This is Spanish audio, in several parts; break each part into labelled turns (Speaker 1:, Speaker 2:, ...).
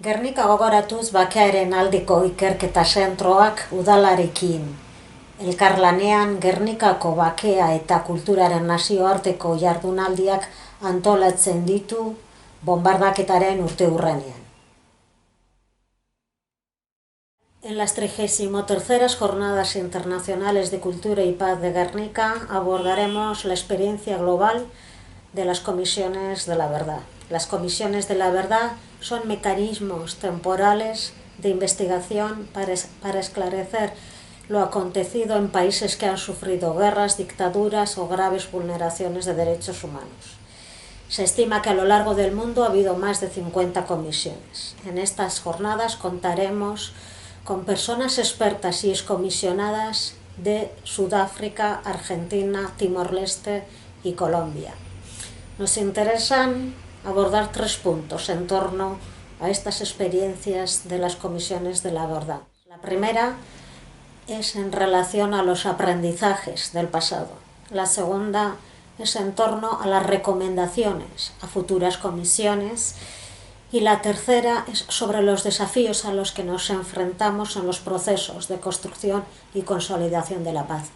Speaker 1: Gernika gogoratuz bakearen aldiko ikerketa zentroak udalarekin elkarlanean Gernikako bakea eta kulturaren nazioarteko jardunaldiak antolatzen ditu bonbardaketaren urteurrenean. En las 33 Jornadas Internacionales de Cultura y Paz de Gernika abordaremos la experiencia global de las comisiones de la verdad. Las comisiones de la verdad son mecanismos temporales de investigación para esclarecer lo acontecido en países que han sufrido guerras, dictaduras o graves vulneraciones de derechos humanos. Se estima que a lo largo del mundo ha habido más de 50 comisiones. En estas jornadas contaremos con personas expertas y excomisionadas de Sudáfrica, Argentina, Timor-Leste y Colombia. Nos interesan abordar 3 puntos en torno a estas experiencias de las comisiones de la verdad. La primera es en relación a los aprendizajes del pasado. La segunda es en torno a las recomendaciones a futuras comisiones. Y la tercera es sobre los desafíos a los que nos enfrentamos en los procesos de construcción y consolidación de la paz.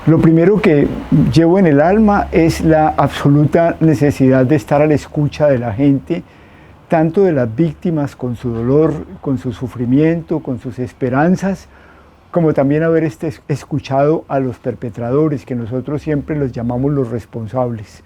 Speaker 2: Lo primero que llevo en el alma es la absoluta necesidad de estar a la escucha de la gente, tanto de las víctimas con su dolor, con su sufrimiento, con sus esperanzas, como también haber escuchado a los perpetradores, que nosotros siempre los llamamos los responsables.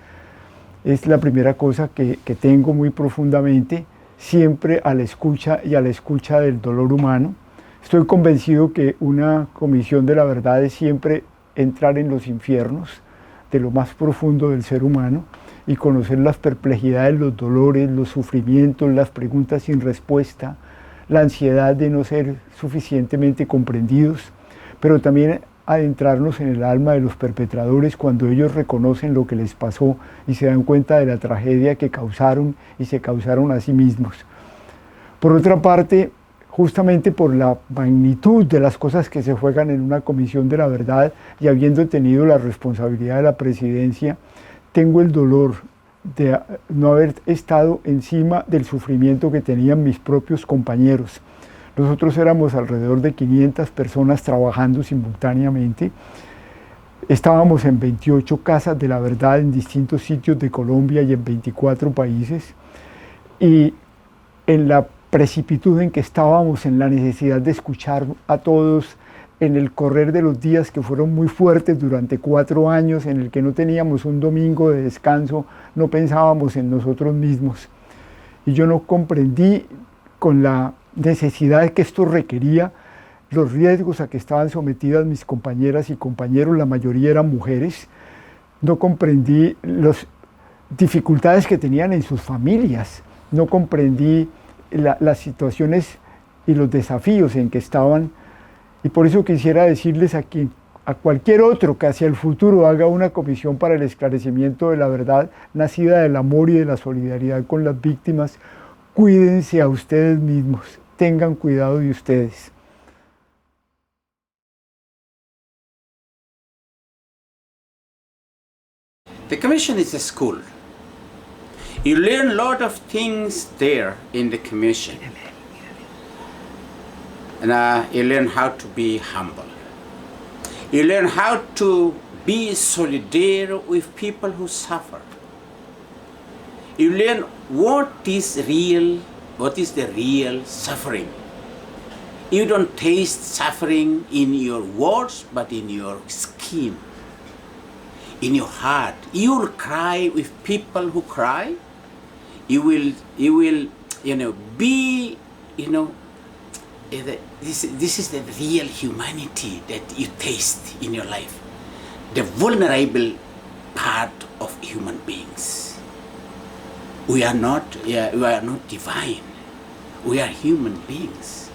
Speaker 2: Es la primera cosa que tengo muy profundamente, siempre a la escucha y a la escucha del dolor humano. Estoy convencido que una comisión de la verdad es siempre entrar en los infiernos de lo más profundo del ser humano y conocer las perplejidades, los dolores, los sufrimientos, las preguntas sin respuesta, la ansiedad de no ser suficientemente comprendidos, pero también adentrarnos en el alma de los perpetradores cuando ellos reconocen lo que les pasó y se dan cuenta de la tragedia que causaron y se causaron a sí mismos. Por otra parte, justamente por la magnitud de las cosas que se juegan en una comisión de la verdad y habiendo tenido la responsabilidad de la presidencia, tengo el dolor de no haber estado encima del sufrimiento que tenían mis propios compañeros. Nosotros éramos alrededor de 500 personas trabajando simultáneamente. Estábamos en 28 casas de la verdad en distintos sitios de Colombia y en 24 países. Y en la precipitud en que estábamos, en la necesidad de escuchar a todos, en el correr de los días que fueron muy fuertes durante 4 años, en el que no teníamos un domingo de descanso, no pensábamos en nosotros mismos. Y yo no comprendí con la necesidad que esto requería, los riesgos a que estaban sometidas mis compañeras y compañeros, la mayoría eran mujeres. No comprendí las dificultades que tenían en sus familias, no comprendí las situaciones y los desafíos en que estaban, y por eso quisiera decirles a cualquier otro que hacia el futuro haga una comisión para el esclarecimiento de la verdad, nacida del amor y de la solidaridad con las víctimas, cuídense a ustedes mismos, tengan cuidado de ustedes.
Speaker 3: The commission is a school. You learn a lot of things there in the commission. And you learn how to be humble. You learn how to be solidarity with people who suffer. You learn what is the real suffering. You don't taste suffering in your words, but in your skin, in your heart. You will cry with people who cry. You will, be, this is the real humanity that you taste in your life. The vulnerable part of human beings. We are not divine. We are human beings.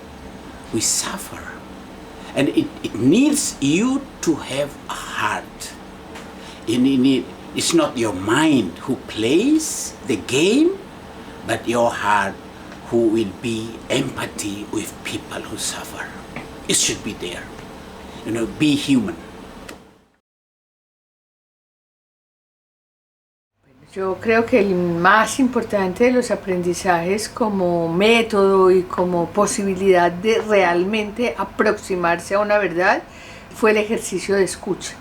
Speaker 3: We suffer. And it needs you to have a heart. It's not your mind who plays the game, but your heart who will be empathy with people who suffer. It should be there. be human.
Speaker 4: Yo creo que el más importante de los aprendizajes como método y como posibilidad de realmente aproximarse a una verdad fue el ejercicio de escucha.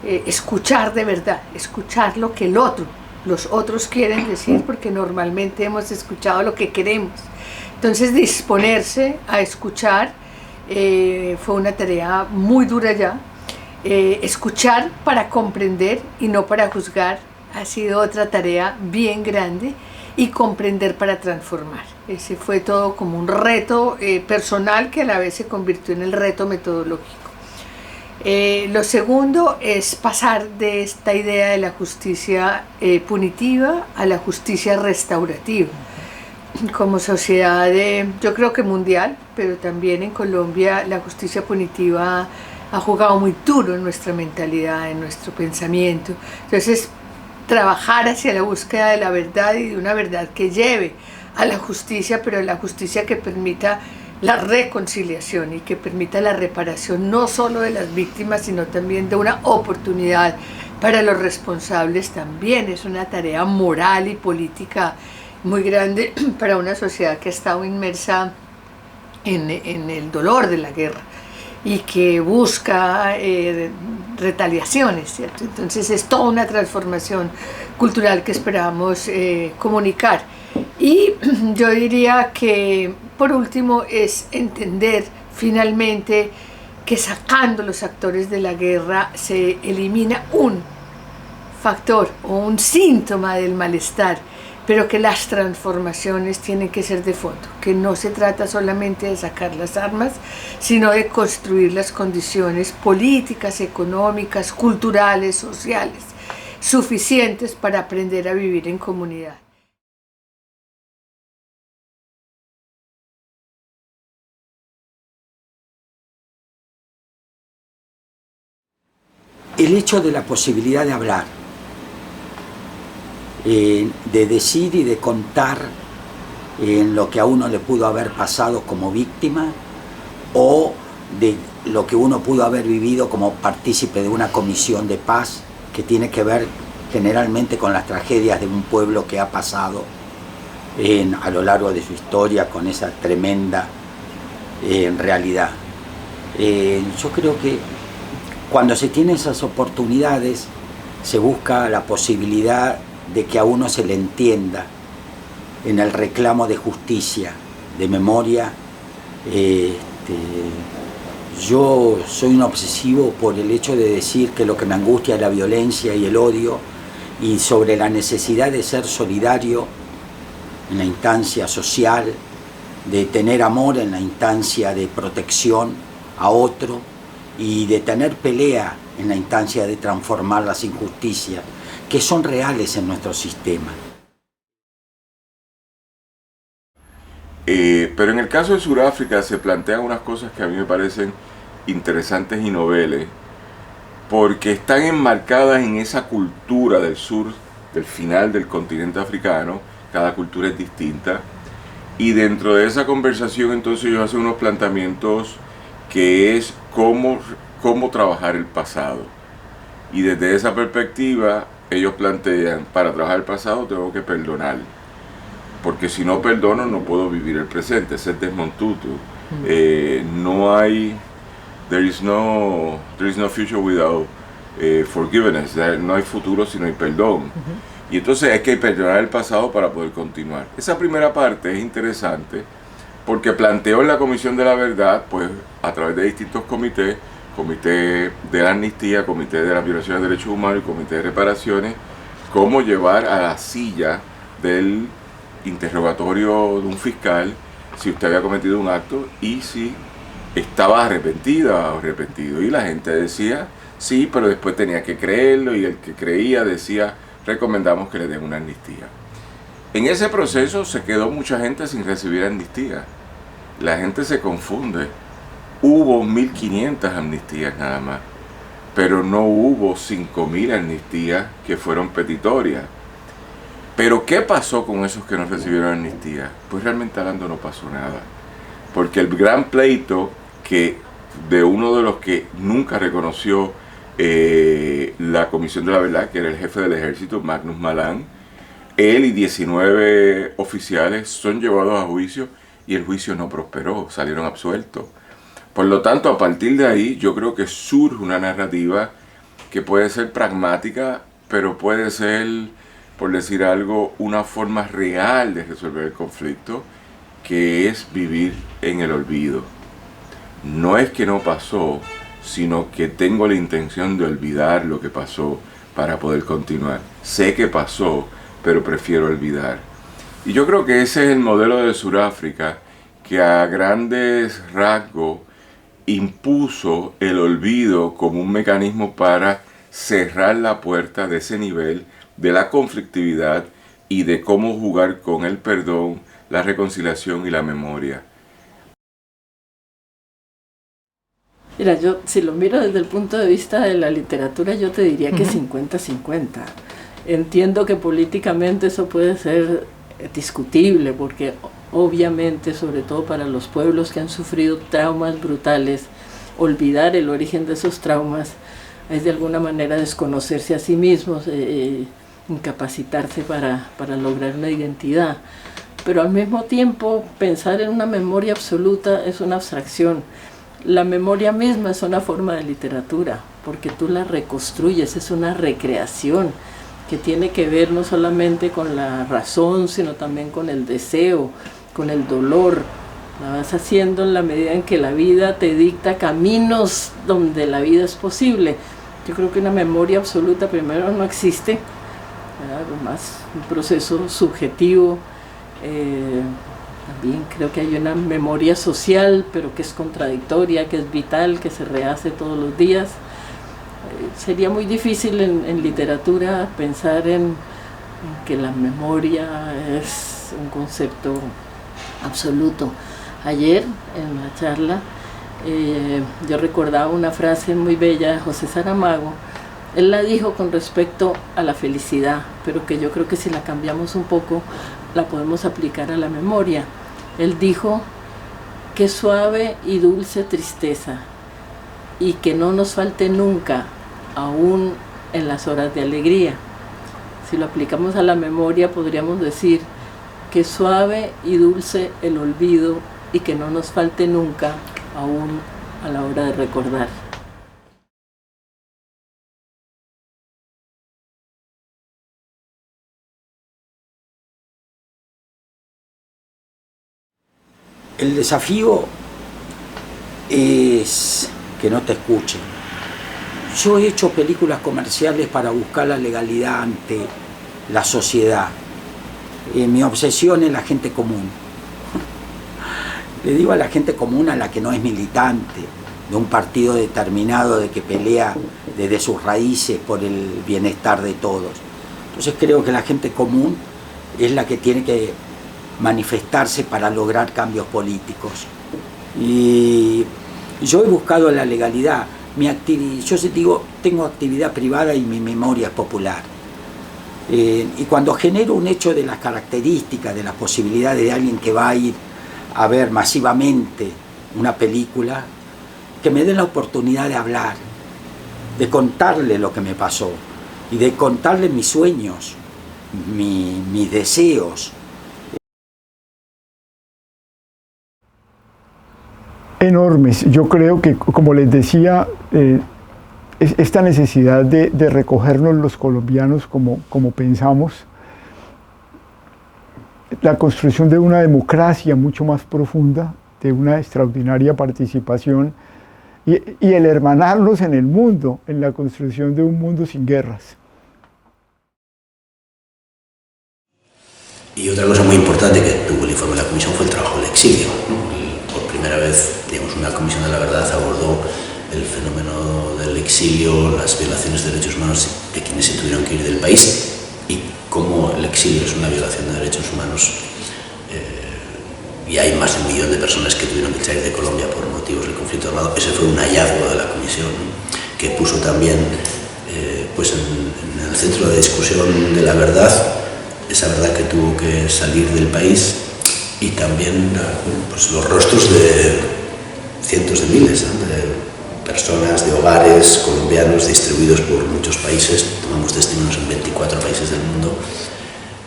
Speaker 4: Escuchar de verdad, escuchar lo que los otros quieren decir, porque normalmente hemos escuchado lo que queremos. Entonces disponerse a escuchar fue una tarea muy dura ya. Escuchar para comprender y no para juzgar ha sido otra tarea bien grande, y comprender para transformar. Ese fue todo como un reto personal que a la vez se convirtió en el reto metodológico. Lo segundo es pasar de esta idea de la justicia punitiva a la justicia restaurativa. Como sociedad, yo creo que mundial, pero también en Colombia, la justicia punitiva ha jugado muy duro en nuestra mentalidad, en nuestro pensamiento. Entonces, trabajar hacia la búsqueda de la verdad y de una verdad que lleve a la justicia, pero la justicia que permita la reconciliación y que permita la reparación no solo de las víctimas, sino también de una oportunidad para los responsables, también es una tarea moral y política muy grande para una sociedad que ha estado inmersa en el dolor de la guerra y que busca retaliaciones, ¿cierto? Entonces es toda una transformación cultural que esperamos comunicar. Y yo diría que, por último, es entender finalmente que sacando los actores de la guerra se elimina un factor o un síntoma del malestar, pero que las transformaciones tienen que ser de fondo, que no se trata solamente de sacar las armas, sino de construir las condiciones políticas, económicas, culturales, sociales, suficientes para aprender a vivir en comunidad.
Speaker 5: El hecho de la posibilidad de hablar, de decir y de contar en lo que a uno le pudo haber pasado como víctima, o de lo que uno pudo haber vivido como partícipe de una comisión de paz, que tiene que ver generalmente con las tragedias de un pueblo que ha pasado a lo largo de su historia con esa tremenda realidad. Yo creo que cuando se tienen esas oportunidades se busca la posibilidad de que a uno se le entienda en el reclamo de justicia, de memoria. Yo soy un obsesivo por el hecho de decir que lo que me angustia es la violencia y el odio, y sobre la necesidad de ser solidario en la instancia social, de tener amor en la instancia de protección a otro, y de tener pelea en la instancia de transformar las injusticias que son reales en nuestro sistema.
Speaker 6: Pero en el caso de Sudáfrica se plantean unas cosas que a mí me parecen interesantes y noveles, porque están enmarcadas en esa cultura del sur, del final del continente africano. Cada cultura es distinta, y dentro de esa conversación entonces ellos hacen unos planteamientos que es cómo trabajar el pasado, y desde esa perspectiva ellos plantean: para trabajar el pasado tengo que perdonar, porque si no perdono no puedo vivir el presente. Ese es Desmond Tutu. No hay there is no future without forgiveness. No hay futuro si no hay perdón. Y entonces hay que perdonar el pasado para poder continuar. Esa primera parte es interesante porque planteó en la Comisión de la Verdad, pues a través de distintos comités, Comité de la Amnistía, Comité de la Violación de Derechos Humanos y Comité de Reparaciones, cómo llevar a la silla del interrogatorio de un fiscal si usted había cometido un acto y si estaba arrepentida o arrepentido. Y la gente decía sí, pero después tenía que creerlo, y el que creía decía: recomendamos que le den una amnistía. En ese proceso se quedó mucha gente sin recibir amnistía. La gente se confunde. Hubo 1.500 amnistías nada más, pero no hubo 5.000 amnistías que fueron petitorias. Pero ¿qué pasó con esos que no recibieron amnistía? Pues realmente hablando no pasó nada, porque el gran pleito que de uno de los que nunca reconoció la Comisión de la Verdad, que era el jefe del ejército, Magnus Malan. Él y 19 oficiales son llevados a juicio y el juicio no prosperó, salieron absueltos. Por lo tanto, a partir de ahí, yo creo que surge una narrativa que puede ser pragmática, pero puede ser, por decir algo, una forma real de resolver el conflicto, que es vivir en el olvido. No es que no pasó, sino que tengo la intención de olvidar lo que pasó para poder continuar. Sé que pasó, pero prefiero olvidar. Y yo creo que ese es el modelo de Sudáfrica, que a grandes rasgos impuso el olvido como un mecanismo para cerrar la puerta de ese nivel de la conflictividad y de cómo jugar con el perdón, la reconciliación y la memoria.
Speaker 7: Mira, yo si lo miro desde el punto de vista de la literatura, yo te diría que 50-50. Entiendo que políticamente eso puede ser discutible, porque obviamente, sobre todo para los pueblos que han sufrido traumas brutales, olvidar el origen de esos traumas es de alguna manera desconocerse a sí mismos, incapacitarse para lograr una identidad. Pero al mismo tiempo, pensar en una memoria absoluta es una abstracción. La memoria misma es una forma de literatura, porque tú la reconstruyes, es una recreación que tiene que ver no solamente con la razón, sino también con el deseo, con el dolor. La vas haciendo en la medida en que la vida te dicta caminos donde la vida es posible. Yo creo que una memoria absoluta primero no existe, más un proceso subjetivo. También creo que hay una memoria social, pero que es contradictoria, que es vital, que se rehace todos los días. Sería muy difícil en literatura pensar en que la memoria es un concepto absoluto. Ayer, en la charla, yo recordaba una frase muy bella de José Saramago. Él la dijo con respecto a la felicidad, pero que yo creo que si la cambiamos un poco, la podemos aplicar a la memoria. Él dijo: qué suave y dulce tristeza, y que no nos falte nunca, aún en las horas de alegría. Si lo aplicamos a la memoria, podríamos decir: qué suave y dulce el olvido, y que no nos falte nunca, aún a la hora de recordar.
Speaker 5: El desafío es que no te escuchen. Yo he hecho películas comerciales para buscar la legalidad ante la sociedad. Mi obsesión es la gente común. Le digo a la gente común, a la que no es militante de un partido determinado, de que pelea desde sus raíces por el bienestar de todos. Entonces creo que la gente común es la que tiene que manifestarse para lograr cambios políticos. Y yo he buscado la legalidad. Yo digo, tengo actividad privada y mi memoria es popular. Y cuando genero un hecho de las características, de las posibilidades de alguien que va a ir a ver masivamente una película, que me den la oportunidad de hablar, de contarle lo que me pasó y de contarle mis sueños, mis deseos.
Speaker 2: Enormes. Yo creo que, como les decía, esta necesidad de recogernos los colombianos como pensamos, la construcción de una democracia mucho más profunda, de una extraordinaria participación y el hermanarnos en el mundo, en la construcción de un mundo sin guerras.
Speaker 8: Y otra cosa muy importante que tuvo el informe de la Comisión fue el trabajo del exilio, ¿no? Por primera vez, digamos, una Comisión de la Verdad abordó el fenómeno del exilio, las violaciones de derechos humanos de quienes se tuvieron que ir del país y cómo el exilio es una violación de derechos humanos. Y hay más de 1 millón de personas que tuvieron que salir de Colombia por motivos del conflicto armado. Ese fue un hallazgo de la Comisión, ¿no? Que puso también pues en el centro de discusión de la verdad, esa verdad que tuvo que salir del país, y también pues los rostros de cientos de miles, ¿no? personas, de hogares colombianos distribuidos por muchos países. Tomamos testimonios en 24 países del mundo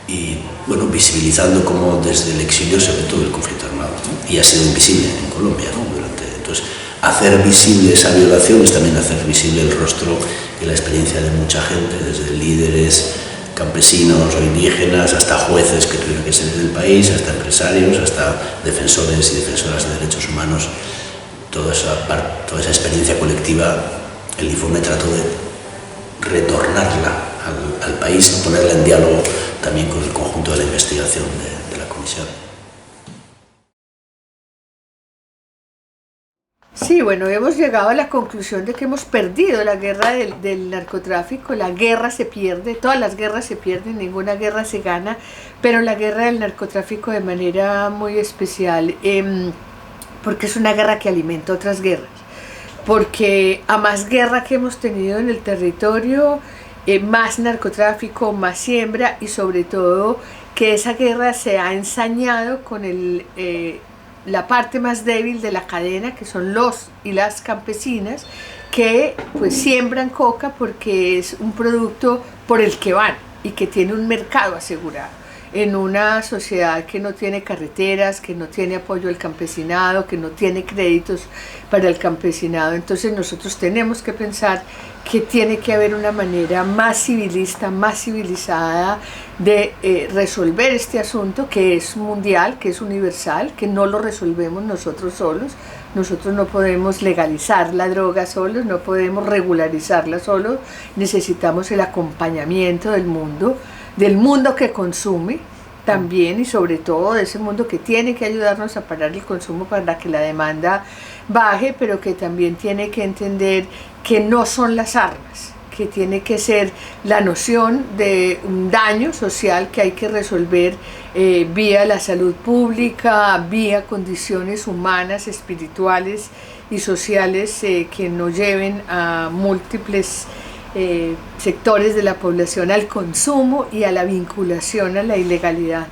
Speaker 8: y bueno, visibilizando cómo desde el exilio se ve todo el conflicto armado, ¿no? Y ha sido invisible en Colombia, ¿no? Entonces, hacer visible esa violación es también hacer visible el rostro y la experiencia de mucha gente, desde líderes campesinos o indígenas, hasta jueces que tuvieron que salir del país, hasta empresarios, hasta defensores y defensoras de derechos humanos. Toda esa experiencia colectiva, el informe trató de retornarla al país, ponerla en diálogo también con el conjunto de la investigación de la comisión.
Speaker 4: Sí, bueno, hemos llegado a la conclusión de que hemos perdido la guerra del narcotráfico. La guerra se pierde, todas las guerras se pierden, ninguna guerra se gana, pero la guerra del narcotráfico de manera muy especial, porque es una guerra que alimenta otras guerras, porque a más guerra que hemos tenido en el territorio, más narcotráfico, más siembra, y sobre todo que esa guerra se ha ensañado con la parte más débil de la cadena, que son los y las campesinas, que pues siembran coca porque es un producto por el que van y que tiene un mercado asegurado. En una sociedad que no tiene carreteras, que no tiene apoyo al campesinado, que no tiene créditos para el campesinado, entonces nosotros tenemos que pensar que tiene que haber una manera más civilista, más civilizada de resolver este asunto, que es mundial, que es universal, que no lo resolvemos nosotros solos. Nosotros no podemos legalizar la droga solos, no podemos regularizarla solos, necesitamos el acompañamiento del mundo que consume también, y sobre todo de ese mundo que tiene que ayudarnos a parar el consumo para que la demanda baje, pero que también tiene que entender que no son las armas, que tiene que ser la noción de un daño social que hay que resolver vía la salud pública, vía condiciones humanas, espirituales y sociales que nos lleven a múltiples sectores de la población al consumo y a la vinculación a la ilegalidad.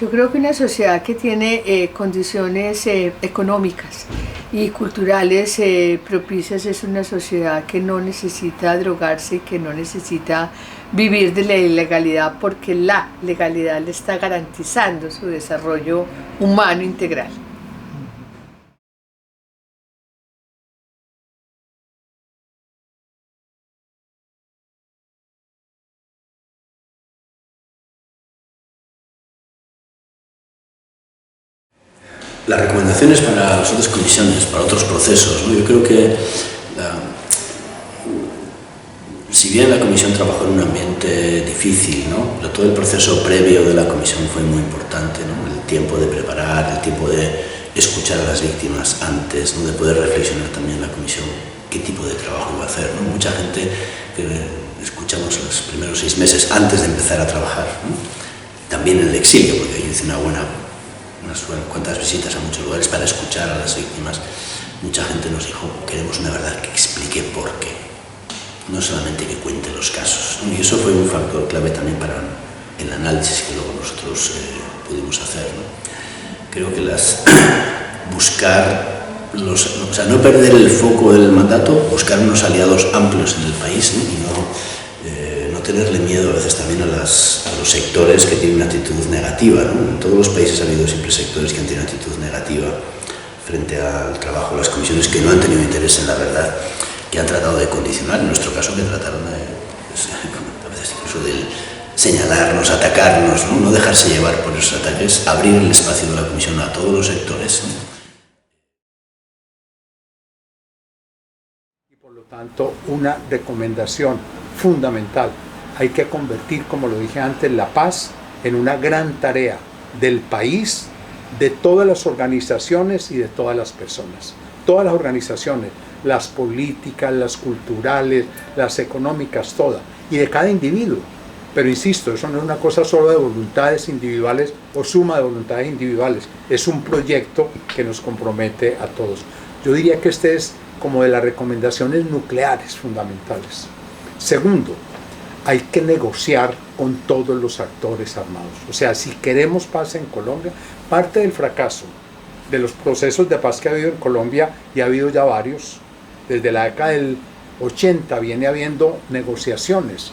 Speaker 4: Yo creo que una sociedad que tiene condiciones económicas y culturales propicias es una sociedad que no necesita drogarse y que no necesita vivir de la ilegalidad, porque la legalidad le está garantizando su desarrollo humano integral.
Speaker 8: Las recomendaciones para las otras comisiones, para otros procesos, ¿no? Yo creo que si bien la comisión trabajó en un ambiente difícil, ¿no? Todo el proceso previo de la comisión fue muy importante, ¿no? El tiempo de preparar, el tiempo de escuchar a las víctimas antes, ¿no? De poder reflexionar también la comisión qué tipo de trabajo iba a hacer, ¿no? Mucha gente que escuchamos los primeros 6 meses antes de empezar a trabajar, ¿no? También en el exilio, porque yo hice unas cuantas visitas a muchos lugares para escuchar a las víctimas. Mucha gente nos dijo: queremos una verdad que explique por qué, no solamente que cuente los casos, ¿no? Y eso fue un factor clave también para el análisis que luego nosotros pudimos hacer, ¿no? Creo que no perder el foco del mandato, buscar unos aliados amplios en el país, ¿no? Y no tenerle miedo a veces también a los sectores que tienen una actitud negativa, ¿no? En todos los países ha habido siempre sectores que han tenido una actitud negativa frente al trabajo de las comisiones, que no han tenido interés en la verdad, que han tratado de condicionar, en nuestro caso que trataron a veces incluso de señalarnos, atacarnos, ¿no? No dejarse llevar por esos ataques, abrir el espacio de la comisión a todos los sectores, ¿no?
Speaker 9: Y por lo tanto, una recomendación fundamental: hay que convertir, como lo dije antes, la paz en una gran tarea del país, de todas las organizaciones y de todas las personas. Todas las organizaciones, las políticas, las culturales, las económicas, todas, y de cada individuo. Pero insisto, eso no es una cosa solo de voluntades individuales o suma de voluntades individuales, es un proyecto que nos compromete a todos. Yo diría que este es como de las recomendaciones nucleares fundamentales. Segundo, hay que negociar con todos los actores armados. O sea, si queremos paz en Colombia, parte del fracaso de los procesos de paz que ha habido en Colombia, y ha habido ya varios, Desde la década del 80 viene habiendo negociaciones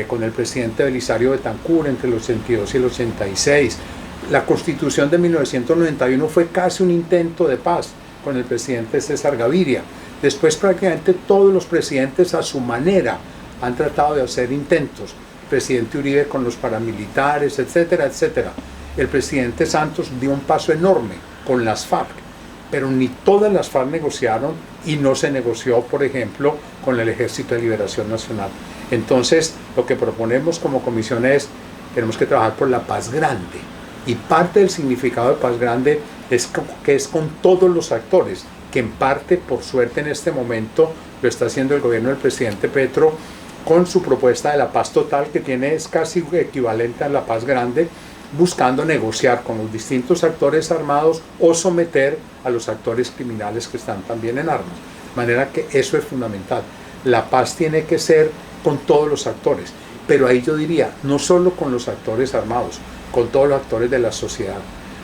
Speaker 9: con el presidente Belisario Betancur entre el 82 y el 86. La Constitución de 1991 fue casi un intento de paz con el presidente César Gaviria. Después prácticamente todos los presidentes a su manera han tratado de hacer intentos. El presidente Uribe con los paramilitares, etcétera, etcétera. El presidente Santos dio un paso enorme con las FARC, pero ni todas las FARC negociaron y no se negoció, por ejemplo, con el Ejército de Liberación Nacional. Entonces, lo que proponemos como comisión es, tenemos que trabajar por la paz grande. Y parte del significado de paz grande es que es con todos los actores, que en parte, por suerte en este momento, lo está haciendo el gobierno del presidente Petro con su propuesta de la paz total, que es casi equivalente a la paz grande, buscando negociar con los distintos actores armados o someter a los actores criminales que están también en armas. De manera que eso es fundamental. La paz tiene que ser con todos los actores, pero ahí yo diría, no solo con los actores armados, con todos los actores de la sociedad.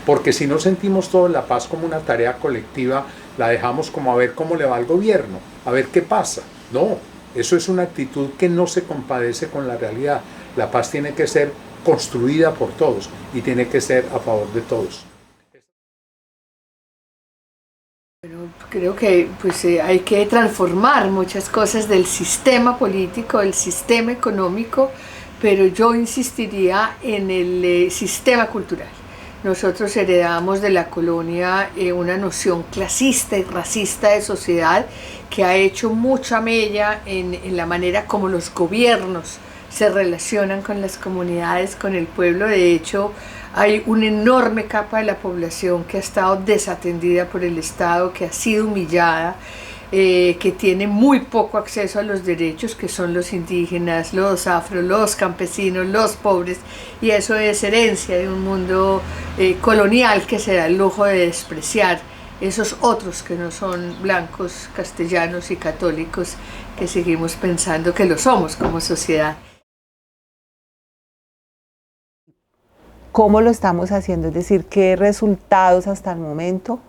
Speaker 9: Porque si no sentimos todos la paz como una tarea colectiva, la dejamos como a ver cómo le va al gobierno, a ver qué pasa. No, eso es una actitud que no se compadece con la realidad. La paz tiene que ser construida por todos y tiene que ser a favor de todos.
Speaker 4: Bueno, creo que hay que transformar muchas cosas del sistema político, del sistema económico, pero yo insistiría en el sistema cultural. Nosotros heredamos de la colonia una noción clasista y racista de sociedad que ha hecho mucha mella en la manera como los gobiernos se relacionan con las comunidades, con el pueblo. De hecho, hay una enorme capa de la población que ha estado desatendida por el Estado, que ha sido humillada, que tiene muy poco acceso a los derechos, que son los indígenas, los afro, los campesinos, los pobres, y eso es herencia de un mundo colonial que se da el lujo de despreciar esos otros que no son blancos, castellanos y católicos, que seguimos pensando que lo somos como sociedad.
Speaker 10: ¿Cómo lo estamos haciendo? Es decir, ¿qué resultados hasta el momento?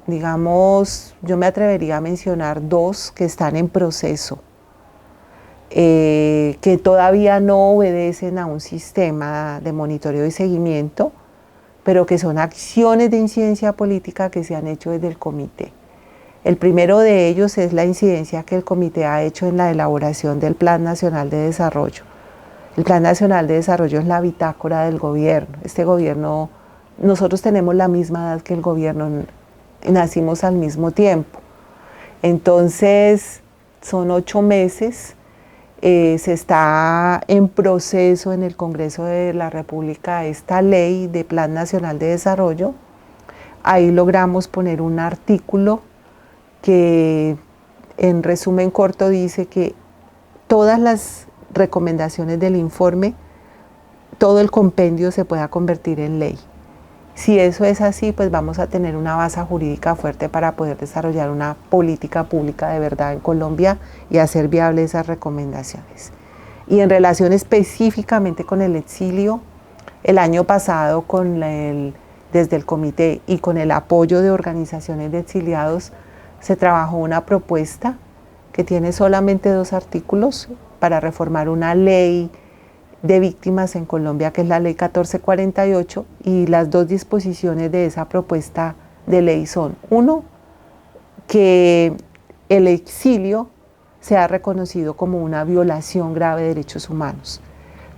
Speaker 10: Digamos, yo me atrevería a mencionar 2 que están en proceso, que todavía no obedecen a un sistema de monitoreo y seguimiento, pero que son acciones de incidencia política que se han hecho desde el comité. El primero de ellos es la incidencia que el comité ha hecho en la elaboración del Plan Nacional de Desarrollo. El Plan Nacional de Desarrollo es la bitácora del gobierno. Este gobierno, nosotros tenemos la misma edad que el gobierno, nacimos al mismo tiempo. Entonces, son 8 meses, se está en proceso en el Congreso de la República esta ley de Plan Nacional de Desarrollo. Ahí logramos poner un artículo que, en resumen corto, dice que todas las recomendaciones del informe, todo el compendio se pueda convertir en ley. Si eso es así, pues vamos a tener una base jurídica fuerte para poder desarrollar una política pública de verdad en Colombia y hacer viables esas recomendaciones. Y en relación específicamente con el exilio, el año pasado desde el comité y con el apoyo de organizaciones de exiliados, se trabajó una propuesta que tiene solamente 2 artículos para reformar una ley de víctimas en Colombia, que es la ley 1448, y las 2 disposiciones de esa propuesta de ley son: 1, que el exilio sea reconocido como una violación grave de derechos humanos,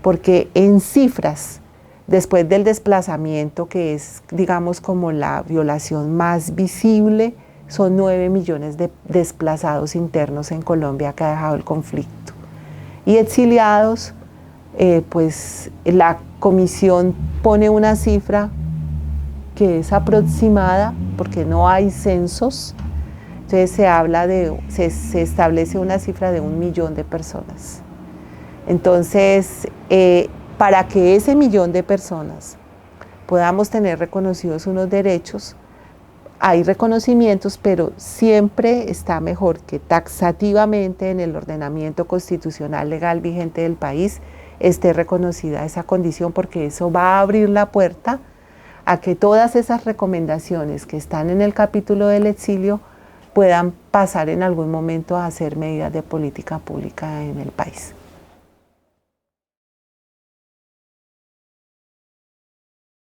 Speaker 10: porque en cifras, después del desplazamiento, que es, digamos, como la violación más visible, son 9 millones de desplazados internos en Colombia que ha dejado el conflicto. Y exiliados, pues la comisión pone una cifra que es aproximada porque no hay censos, entonces se establece una cifra de 1 millón de personas. Entonces, para que ese 1 millón de personas podamos tener reconocidos unos derechos, hay reconocimientos, pero siempre está mejor que taxativamente en el ordenamiento constitucional legal vigente del país esté reconocida esa condición, porque eso va a abrir la puerta a que todas esas recomendaciones que están en el capítulo del exilio puedan pasar en algún momento a hacer medidas de política pública en el país.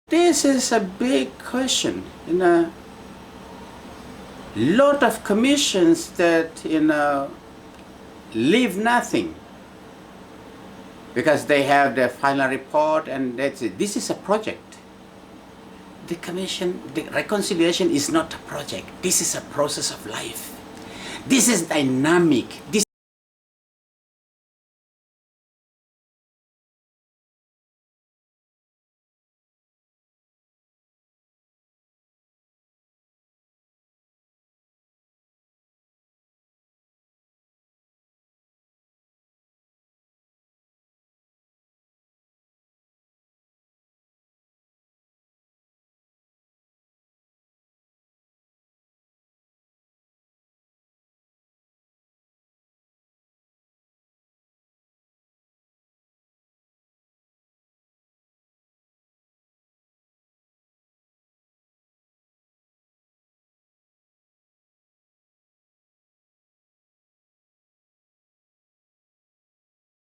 Speaker 3: This is a big question. Lot of commissions that leave nothing because they have their final report and that's it. This is a project. The commission, the reconciliation is not a project. This is a process of life. This is dynamic. This